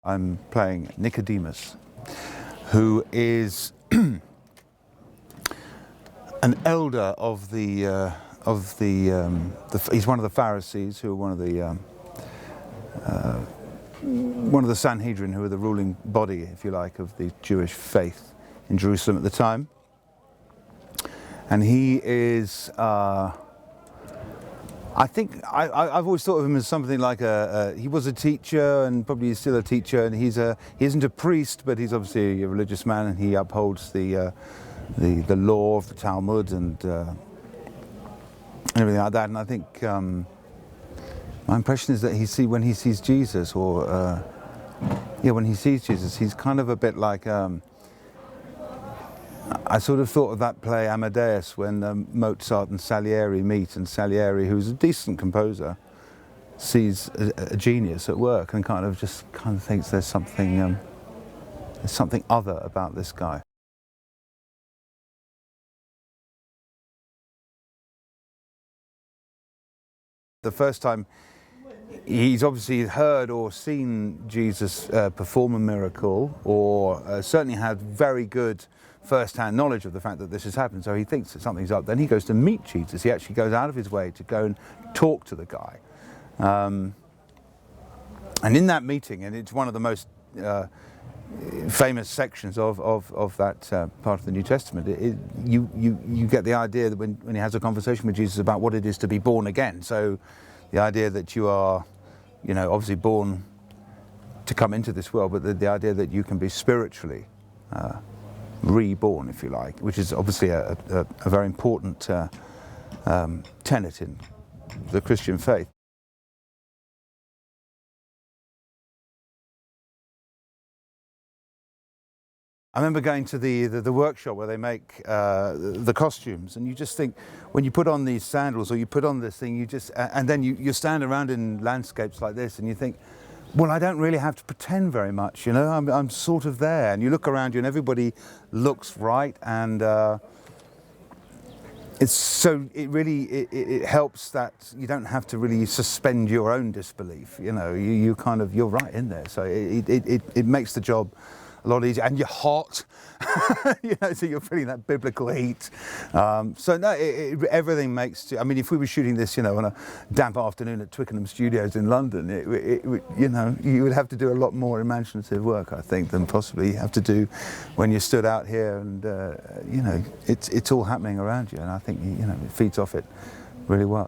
I'm playing Nicodemus, who is an elder of the he's one of the Pharisees, who are one of the Sanhedrin, who are the ruling body, if you like, of the Jewish faith in Jerusalem at the time. And he is, I think, I've always thought of him as something like he was a teacher, and probably is still a teacher, and he isn't a priest, but he's obviously a religious man, and he upholds the law of the Talmud and everything like that. And I think my impression is that when he sees Jesus, when he sees Jesus, he's kind of a bit like, I sort of thought of that play Amadeus, when Mozart and Salieri meet, and Salieri, who's a decent composer, sees a genius at work and kind of thinks there's something other about this guy. The first time he's obviously heard or seen Jesus perform a miracle, or certainly had very good first-hand knowledge of the fact that this has happened, so he thinks that something's up. Then he goes to meet Jesus. He actually goes out of his way to go and talk to the guy. And in that meeting, and it's one of the most famous sections of that part of the New Testament, you get the idea that when he has a conversation with Jesus about what it is to be born again. So the idea that you are, obviously born to come into this world, but the idea that you can be spiritually reborn, if you like, which is obviously a very important tenet in the Christian faith. I remember going to the workshop where they make the costumes, and you just think, when you put on these sandals or you put on this thing, and then you stand around in landscapes like this, and you think, well, I don't really have to pretend very much, I'm sort of there. And you look around you and everybody looks right, and it helps that you don't have to really suspend your own disbelief. You're right in there, so it makes the job a lot easier. And you're hot, so you're feeling that biblical heat. So no, everything makes. I mean, if we were shooting this, on a damp afternoon at Twickenham Studios in London, you would have to do a lot more imaginative work, I think, than possibly you have to do when you stood out here. And it's all happening around you, and I think it feeds off it really well.